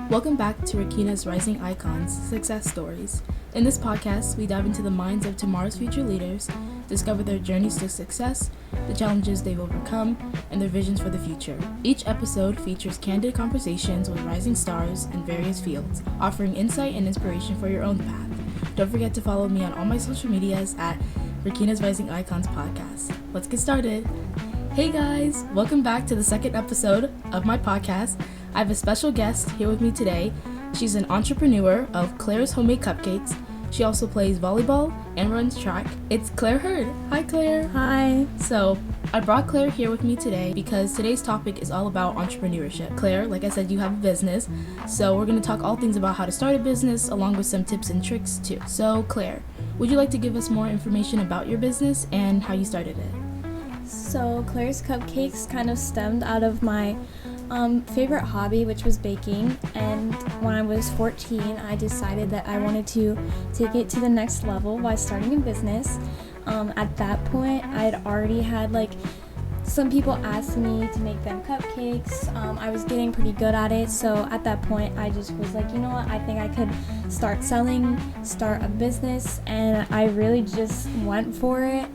Welcome back to Rakina's Rising Icons Success Stories. In this podcast, we dive into the minds of tomorrow's future leaders, discover their journeys to success, the challenges they've overcome, and their visions for the future. Each episode features candid conversations with rising stars in various fields, offering insight and inspiration for your own path. Don't forget to follow me on all my social medias at Rakina's Rising Icons Podcast. Let's get started. Hey guys, welcome back to the second episode of my podcast. I have a special guest here with me today. She's an entrepreneur of Claire's Homemade Cupcakes. She also plays volleyball and runs track. It's Claire Hurd. Hi, Claire. Hi. So, I brought Claire here with me today because today's topic is all about entrepreneurship. Claire, like I said, you have a business. So, we're going to talk all things about how to start a business along with some tips and tricks too. So, Claire, would you like to give us more information about your business and how you started it? So, Claire's Cupcakes kind of stemmed out of my favorite hobby, which was baking, and when I was 14 I decided that I wanted to take it to the next level by starting a business. At that point I'd already had some people asked me to make them cupcakes. I was getting pretty good at it, so at that point I just was like, you know what, I think I could start a business, and I really just went for it.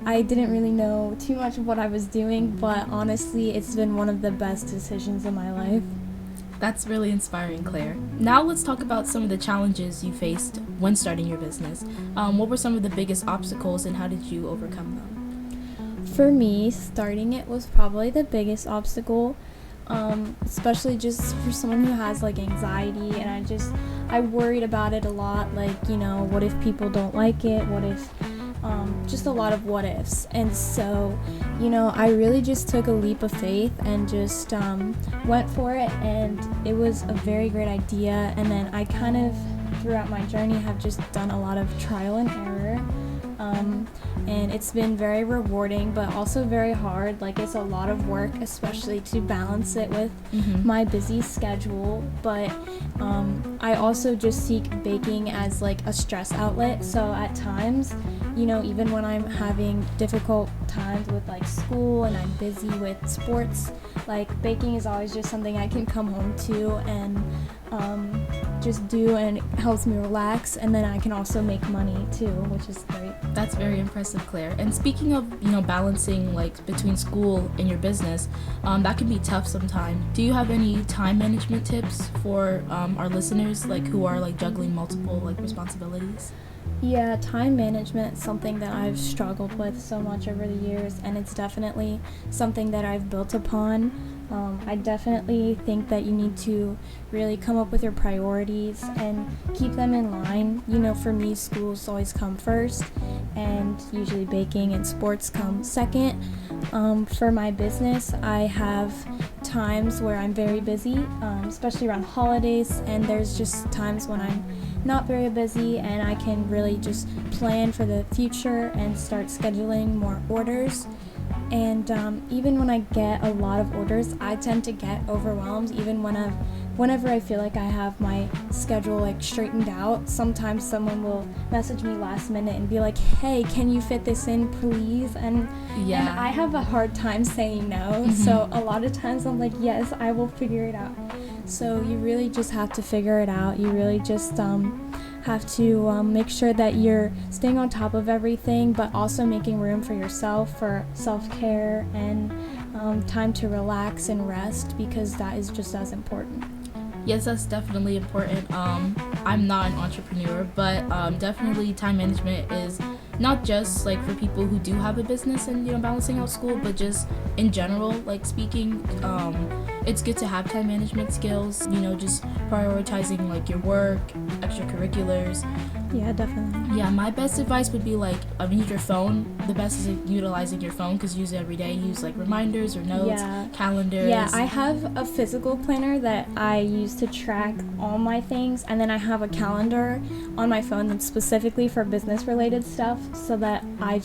I didn't really know too much of what I was doing, but honestly it's been one of the best decisions of my life. That's really inspiring, Claire. Now let's talk about some of the challenges you faced when starting your business. What were some of the biggest obstacles and how did you overcome them? For me, starting it was probably the biggest obstacle, especially just for someone who has anxiety, and I worried about it a lot, what if people don't like it, what if, just a lot of what ifs. And so, I really just took a leap of faith and just went for it, and it was a very great idea. And then I kind of, throughout my journey, have just done a lot of trial and error. And it's been very rewarding, but also very hard. It's a lot of work, especially to balance it with my busy schedule. But I also just seek baking as a stress outlet. So at times, even when I'm having difficult times with school and I'm busy with sports, baking is always just something I can come home to and just do, and it helps me relax, and then I can also make money too, which is great. That's very impressive, Claire. And speaking of, balancing between school and your business, that can be tough sometimes. Do you have any time management tips for our listeners who are juggling multiple responsibilities? Yeah, time management is something that I've struggled with so much over the years, and it's definitely something that I've built upon. I definitely think that you need to really come up with your priorities and keep them in line. For me, schools always come first, and usually baking and sports come second. For my business, I have times where I'm very busy, especially around holidays, and there's just times when I'm not very busy, and I can really just plan for the future and start scheduling more orders. And even when I get a lot of orders, I tend to get overwhelmed. Even whenever I feel like I have my schedule straightened out, sometimes someone will message me last minute and be like, hey, can you fit this in please? And I have a hard time saying no. So a lot of times I'm like, yes, I will figure it out. So you really just have to figure it out. You really just have to make sure that you're staying on top of everything, but also making room for yourself, for self-care, and time to relax and rest, because that is just as important. Yes, that's definitely important. I'm not an entrepreneur, but definitely time management is not just for people who do have a business and balancing out school, but just in general, speaking, it's good to have time management skills, just prioritizing your work, extracurriculars. Yeah, definitely. Yeah, my best advice would be use your phone. The best is utilizing your phone, because you use it every day. Use reminders or notes, calendars. Yeah, I have a physical planner that I use to track all my things, and then I have a calendar on my phone that's specifically for business related stuff, so that I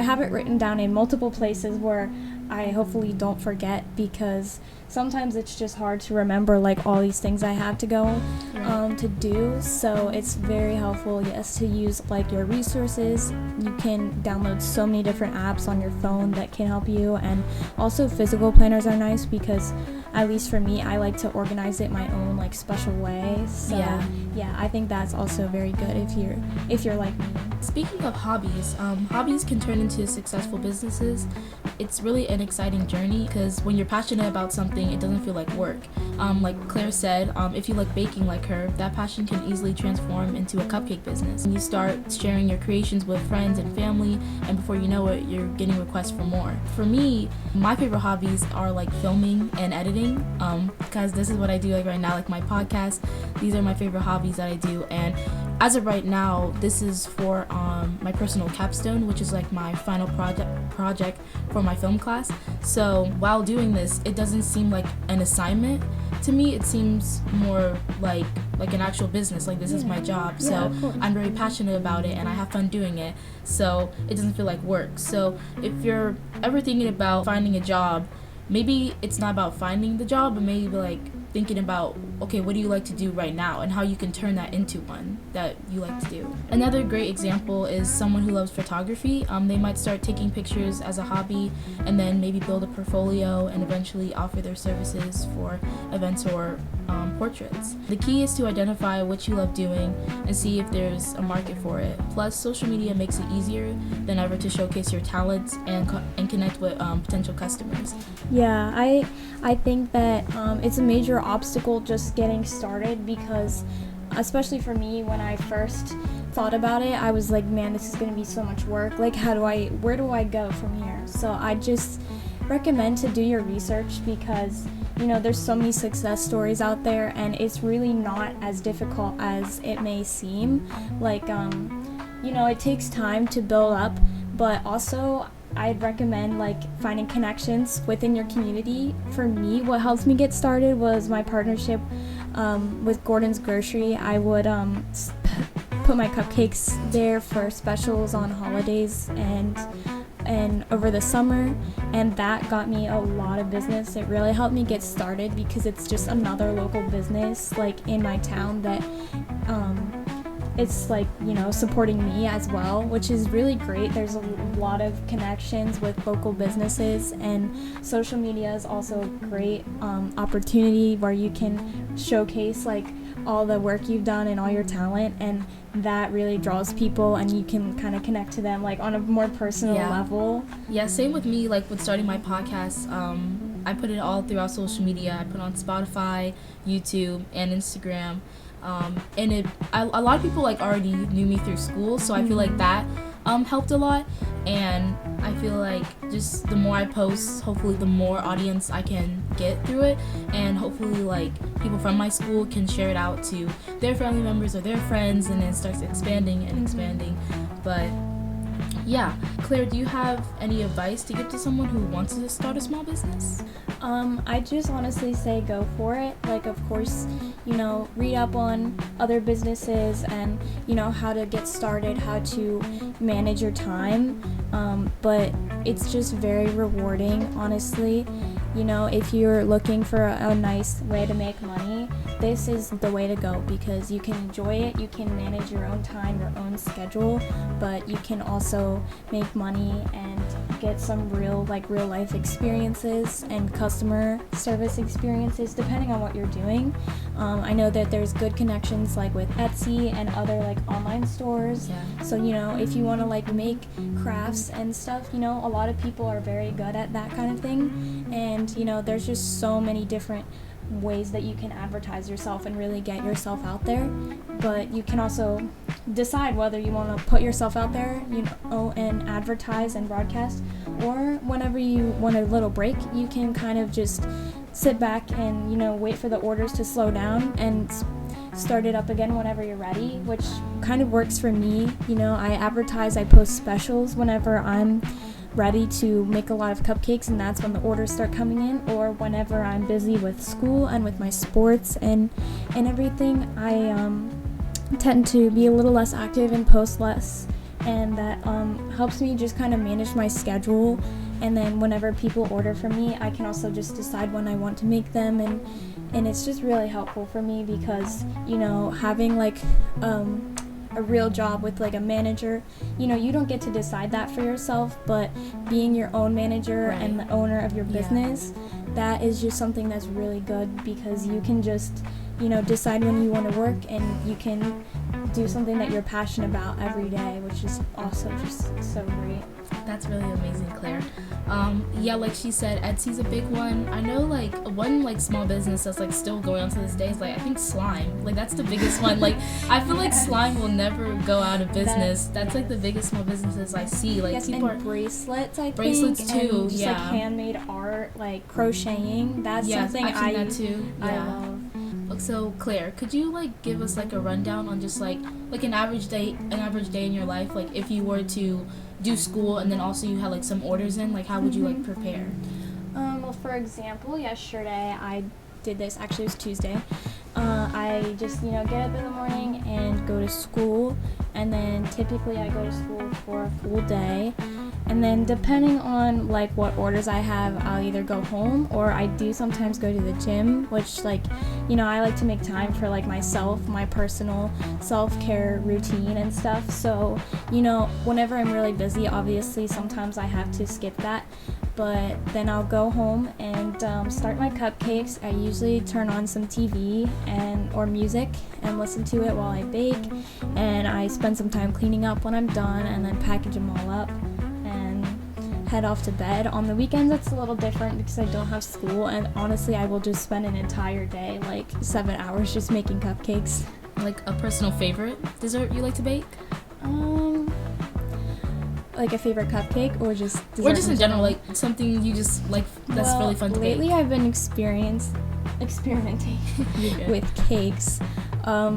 have it written down in multiple places where I hopefully don't forget, because sometimes it's just hard to remember like all these things I have to go to do. So it's very helpful, yes, to use like your resources. You can download so many different apps on your phone that can help you, and also physical planners are nice because, at least for me, I like to organize it my own like special way. So yeah, I think that's also very good if you're like me. Speaking of hobbies, hobbies can turn into successful businesses. It's really an exciting journey because when you're passionate about something, it doesn't feel like work. Like Claire said, if you like baking like her, that passion can easily transform into a cupcake business. And you start sharing your creations with friends and family, and before you know it, you're getting requests for more. For me, my favorite hobbies are like filming and editing, because this is what I do like right now, like my podcast. These are my favorite hobbies that I do, and as of right now, this is for my personal capstone, which is like my final project for my film class. So while doing this, it doesn't seem like an assignment to me. It seems more like an actual business. Like this is my job. So I'm very passionate about it and I have fun doing it. So it doesn't feel like work. So if you're ever thinking about finding a job, maybe it's not about finding the job, but maybe like thinking about, okay, what do you like to do right now and how you can turn that into one that you like to do. Another great example is someone who loves photography. They might start taking pictures as a hobby and then maybe build a portfolio and eventually offer their services for events or portraits. The key is to identify what you love doing and see if there's a market for it. Plus, social media makes it easier than ever to showcase your talents and connect with potential customers. Yeah, I think that it's a major obstacle just getting started, because especially for me, when I first thought about it, I was like, man, this is going to be so much work. Like, where do I go from here? So I just recommend to do your research, because there's so many success stories out there, and it's really not as difficult as it may seem. Like, it takes time to build up, but also I'd recommend like finding connections within your community. For me, what helped me get started was my partnership with Gordon's Grocery. I would put my cupcakes there for specials on holidays and over the summer, and that got me a lot of business. It really helped me get started because it's just another local business like in my town that it's like supporting me as well, which is really great. There's a lot of connections with local businesses, and social media is also a great opportunity where you can showcase like all the work you've done and all your talent, and that really draws people and you can kind of connect to them like on a more personal level. Yeah, same with me. Like with starting my podcast, I put it all throughout social media. I put on Spotify, YouTube, and Instagram, and a lot of people like already knew me through school, so I feel like that helped a lot. And I feel like just the more I post, hopefully the more audience I can get through it, and hopefully like people from my school can share it out to their family members or their friends, and then it starts expanding. But yeah, Claire, do you have any advice to give to someone who wants to start a small business? I just honestly say go for it. Like, of course, read up on other businesses and, how to get started, how to manage your time. But it's just very rewarding, honestly. If you're looking for a nice way to make money, this is the way to go, because you can enjoy it, you can manage your own time, your own schedule, but you can also make money and get some real life experiences and customer service experiences depending on what you're doing. I know that there's good connections like with Etsy and other like online stores. So if you want to like make crafts and stuff, a lot of people are very good at that kind of thing, and there's just so many different ways that you can advertise yourself and really get yourself out there. But you can also decide whether you want to put yourself out there, and advertise and broadcast, or whenever you want a little break, you can kind of just sit back and wait for the orders to slow down and start it up again whenever you're ready, which kind of works for me. I advertise, I post specials whenever I'm ready to make a lot of cupcakes, and that's when the orders start coming in, or whenever I'm busy with school and with my sports and everything. I tend to be a little less active and post less, and that helps me just kind of manage my schedule And then whenever people order from me, I can also just decide when I want to make them, and it's just really helpful for me because, you know, having like a real job with like a manager, you know, you don't get to decide that for yourself, but being your own manager Right. and the owner of your business, that is just something that's really good because you can just, you know, decide when you want to work, and you can do something that you're passionate about every day, which is also just so great. That's really amazing, Claire. Yeah, like she said, Etsy's a big one. I know like one like small business that's like still going on to this day is like I think slime. Like that's the biggest one. Like I feel like slime will never go out of business. That's like the biggest small businesses I see. Like yes, people and bracelets, I think. bracelets too. And just yeah. like handmade art, like crocheting. That's Yes, something I've seen that too. I Yeah. love. So Claire, could you like give us like a rundown on just like an average day in your life? Like if you were to do school and then also you had like some orders in, like how would you like prepare? Well, for example, yesterday I did this. Actually, it was Tuesday. I just, you know, get up in the morning and go to school, and then typically I go to school for a full day. And then depending on like what orders I have, I'll either go home or I do sometimes go to the gym, which like, you know, I like to make time for like myself, my personal self-care routine and stuff. So, you know, whenever I'm really busy, obviously sometimes I have to skip that. But then I'll go home and start my cupcakes. I usually turn on some TV or music and listen to it while I bake. And I spend some time cleaning up when I'm done and then package them all up and head off to bed. On the weekends, it's a little different because I don't have school. And honestly, I will just spend an entire day, like 7 hours, just making cupcakes. Like a personal favorite dessert you like to bake? Like a favorite cupcake or just dessert? Or just in general, like something you just like that's really fun to bake. Lately I've been experimenting with cakes,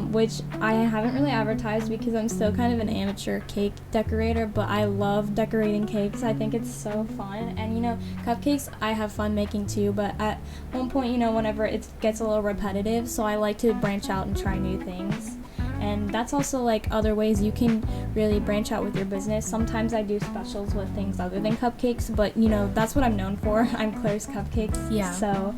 which I haven't really advertised because I'm still kind of an amateur cake decorator, but I love decorating cakes. I think it's so fun, and you know, cupcakes I have fun making too, but at one point, you know, whenever it gets a little repetitive, so I like to branch out and try new things. And that's also like other ways you can really branch out with your business. Sometimes I do specials with things other than cupcakes, but you know, that's what I'm known for. I'm Claire's Cupcakes. Yeah. So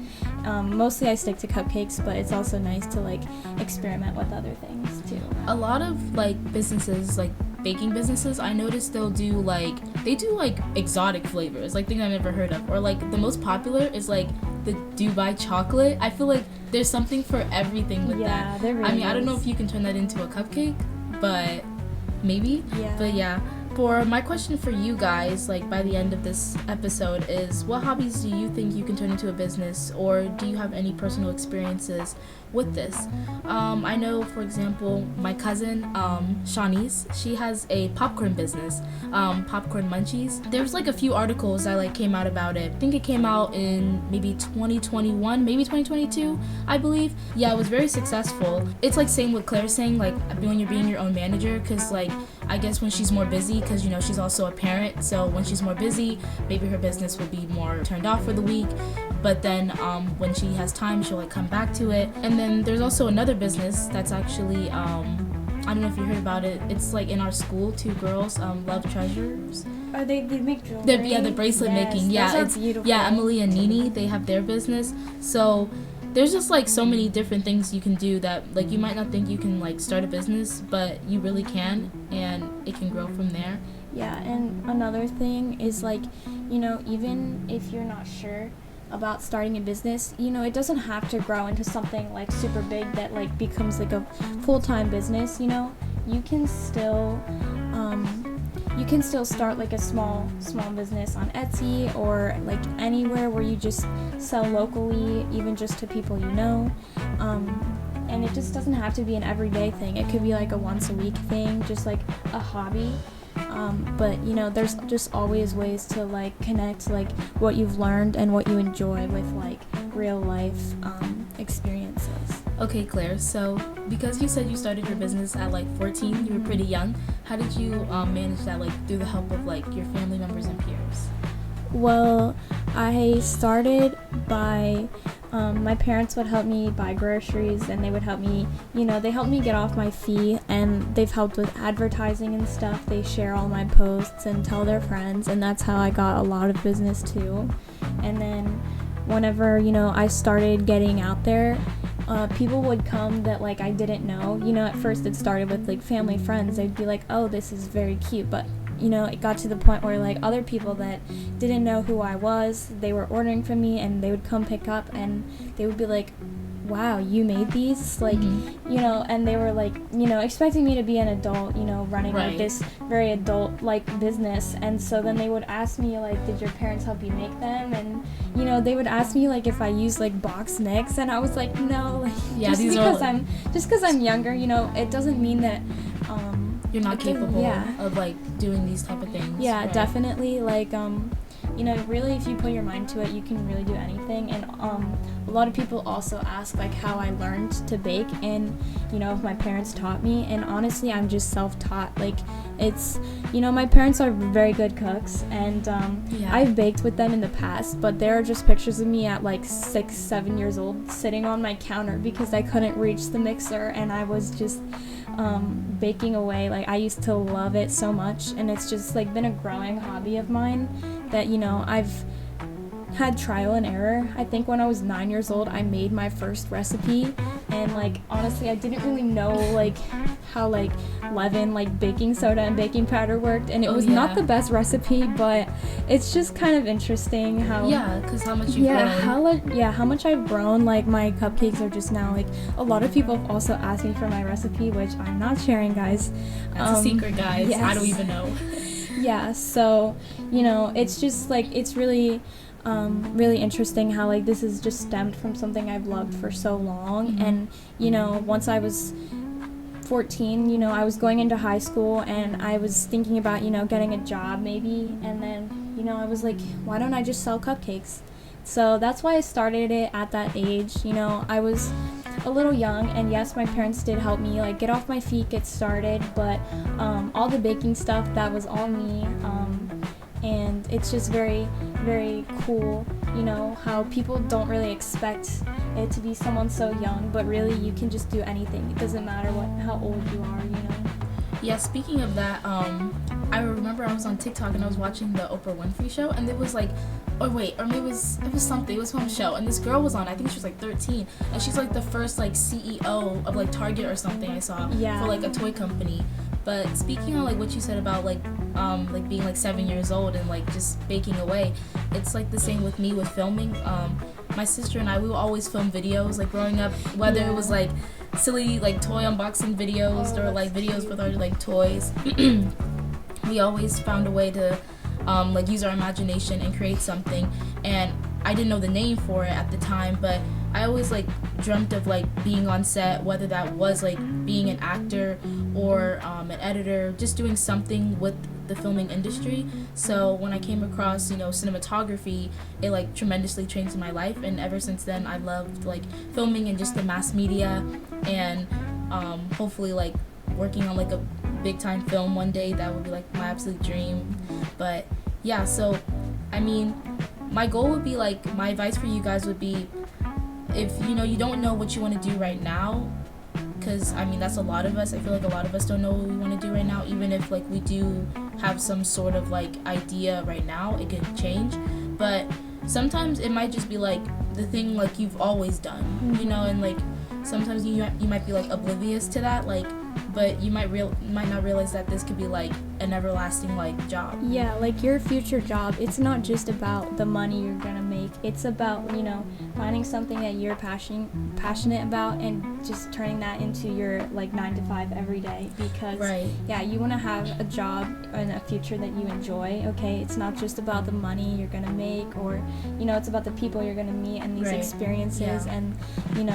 mostly I stick to cupcakes, but it's also nice to like experiment with other things too. A lot of like businesses, like baking businesses, I noticed they do like exotic flavors, like things I've never heard of, or like the most popular is like the Dubai chocolate. I feel like there's something for everything with that. Yeah, there really I mean, I don't know is. if you can turn that into a cupcake, but maybe. Yeah. But yeah. For my question for you guys, like by the end of this episode, is what hobbies do you think you can turn into a business, or do you have any personal experiences with this? I know, for example, my cousin Shawnee's, she has a popcorn business, Popcorn Munchies. There's like a few articles that like came out about it. I think it came out in maybe 2021, maybe 2022, I believe. Yeah, it was very successful. It's like same with Claire saying, like when you're being your own manager, because like I guess when she's more busy, because you know she's also a parent, so when she's more busy, maybe her business will be more turned off for the week, but then when she has time, she'll like come back to it. And then there's also another business that's actually I don't know if you heard about it. It's like in our school, two girls, Love Treasures. Oh, they make jewelry. The bracelet making. Yeah, those are it's beautiful. yeah, Emily and Nini, they have their business. So there's just like so many different things you can do that like you might not think you can like start a business, but you really can, and it can grow from there. Yeah, and another thing is like, you know, even if you're not sure about starting a business, you know, it doesn't have to grow into something like super big that like becomes like a full-time business. You know, you can still start like a small business on Etsy or like anywhere where you just sell locally, even just to people you know. And it just doesn't have to be an everyday thing. It could be like a once a week thing, just like a hobby. But you know, there's just always ways to like connect like what you've learned and what you enjoy with like real life experiences. Okay, Claire, so because you said you started your business at like 14, you were pretty young. How did you manage that like through the help of like your family members and peers? Well, I started by my parents would help me buy groceries, and they would help me, they helped me get off my feet, and they've helped with advertising and stuff. They share all my posts and tell their friends, and that's how I got a lot of business too. And then whenever, I started getting out there, people would come that like I didn't know. At first it started with like family friends. They'd be like, oh, this is very cute, but it got to the point where like other people that didn't know who I was, they were ordering from me, and they would come pick up, and they would be like, wow, you made these, like, and they were like, expecting me to be an adult, running like this very adult like business. And so then they would ask me like, did your parents help you make them? And they would ask me like if I used like box knits, and I was like, no, like, just because I'm younger, it doesn't mean that you're not capable of like doing these type of things. Yeah, right? Definitely. Like really, if you put your mind to it, you can really do anything. And a lot of people also ask like how I learned to bake, and if my parents taught me. And honestly, I'm just self-taught. Like, it's my parents are very good cooks, and I've baked with them in the past, but there are just pictures of me at like 6-7 years old sitting on my counter because I couldn't reach the mixer, and I was just baking away. Like, I used to love it so much, and it's just like been a growing hobby of mine that I've had trial and error. I think when I was 9 years old, I made my first recipe, and like honestly, I didn't really know like how like leaven, like baking soda and baking powder worked, and it was not the best recipe, but it's just kind of interesting how because how much you've grown. How much I've grown. Like, my cupcakes are just now like, a lot of people have also asked me for my recipe, which I'm not sharing, guys. That's a secret, guys. Yes. I don't even know. Yeah, so it's just like, it's really really interesting how like this is just stemmed from something I've loved for so long. And once I was 14, I was going into high school, and I was thinking about getting a job maybe, and then I was like, why don't I just sell cupcakes? So that's why I started it at that age. I was a little young, and yes, my parents did help me like get off my feet, get started, but all the baking stuff, that was all me. And it's just very, very cool, how people don't really expect it to be someone so young, but really you can just do anything. It doesn't matter how old you are, Yeah, speaking of that, I remember I was on TikTok and I was watching the Oprah Winfrey show, and it was like, maybe it was something, it was from a show, and this girl was on, I think she was like 13, and she's like the first like CEO of like Target or something I saw for like a toy company. But speaking on like what you said about like being like 7 years old and like just baking away, it's like the same with me with filming. My sister and I, we would always film videos like growing up, whether it was like silly like toy unboxing videos or like videos with our like toys. We always found a way to like use our imagination and create something. And I didn't know the name for it at the time, but I always like dreamt of like being on set, whether that was like being an actor or an editor, just doing something with the filming industry. So when I came across cinematography, it like tremendously changed my life, and ever since then I loved like filming and just the mass media, and hopefully like working on like a big time film one day. That would be like my absolute dream. But yeah, so I mean, my goal would be like, my advice for you guys would be, if you don't know what you want to do right now, because I mean that's a lot of us. I feel like a lot of us don't know what we want to do right now. Even if like we do have some sort of like idea right now, it could change. But sometimes it might just be like the thing like you've always done, and like sometimes you might be like oblivious to that, like, but you might not realize that this could be like an everlasting like job. Yeah, like your future job, it's not just about the money you're gonna make. It's about finding something that you're passionate about, and just turning that into your like 9 to 5 every day. Because you want to have a job and a future that you enjoy. Okay, it's not just about the money you're gonna make, or it's about the people you're gonna meet and these experiences, and you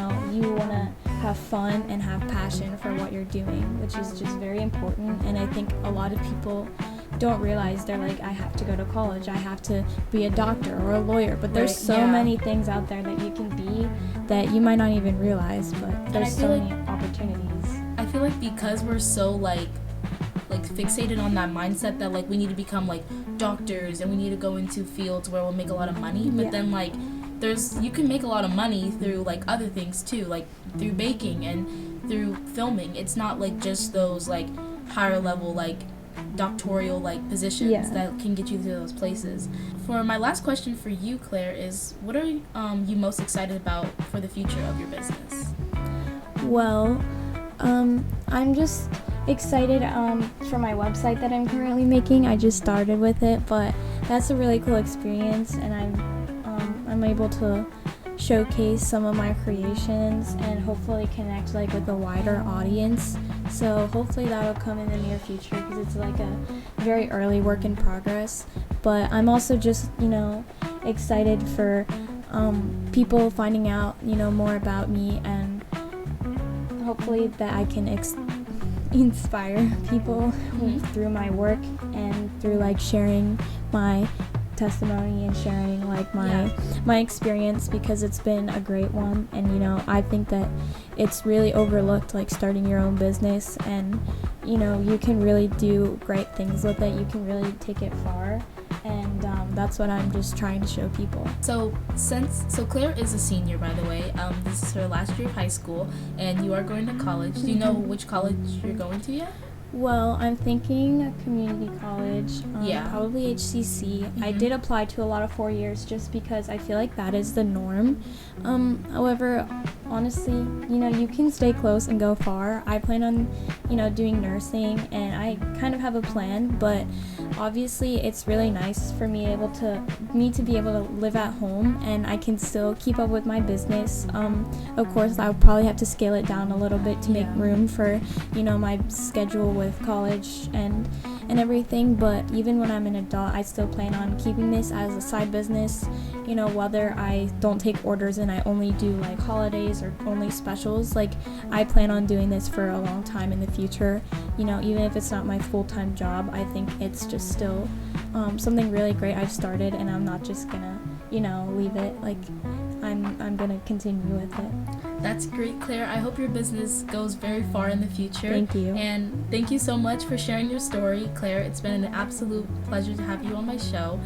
want to have fun and have passion for what you're doing, which is just very important. And I think a lot of people don't realize, they're like, I have to go to college, I have to be a doctor or a lawyer, but there's so many things out there that you can be that you might not even realize, but there's so many opportunities. I feel like because we're so like fixated on that mindset that like we need to become like doctors and we need to go into fields where we'll make a lot of money, but then like you can make a lot of money through like other things too, like through baking and through filming. It's not like just those like higher level like doctoral like positions that can get you to those places. For my last question for you, Claire, is what are you most excited about for the future of your business? Well, I'm just excited for my website that I'm currently making. I just started with it, but that's a really cool experience, and I'm able to showcase some of my creations and hopefully connect like with a wider audience. So hopefully that will come in the near future, because it's like a very early work in progress. But I'm also just excited for people finding out more about me, and hopefully that I can inspire people through my work and through like sharing my testimony and sharing like my experience, because it's been a great one. And I think that it's really overlooked, like starting your own business, and you can really do great things with it. You can really take it far, and that's what I'm just trying to show people. So Claire is a senior, by the way. This is her last year of high school, and you are going to college. Do you know which college you're going to yet? Well, I'm thinking a community college, probably HCC. I did apply to a lot of 4 years just because I feel like that is the norm. However, honestly, you can stay close and go far. I plan on, doing nursing, and I kind of have a plan, but obviously it's really nice for me to be able to live at home, and I can still keep up with my business. Of course, I'll probably have to scale it down a little bit to make room for, my schedule with college and everything. But even when I'm an adult, I still plan on keeping this as a side business, whether I don't take orders and I only do like holidays or only specials. Like, I plan on doing this for a long time in the future, even if it's not my full-time job. I think it's just still something really great I've started, and I'm not just gonna leave it. Like, I'm gonna continue with it. That's great, Claire. I hope your business goes very far in the future. Thank you. And thank you so much for sharing your story, Claire. It's been an absolute pleasure to have you on my show.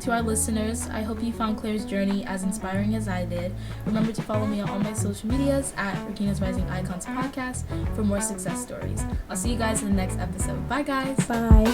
To our listeners, I hope you found Claire's journey as inspiring as I did. Remember to follow me on all my social medias at Regina's Rising Icons Podcast for more success stories. I'll see you guys in the next episode. Bye, guys. Bye.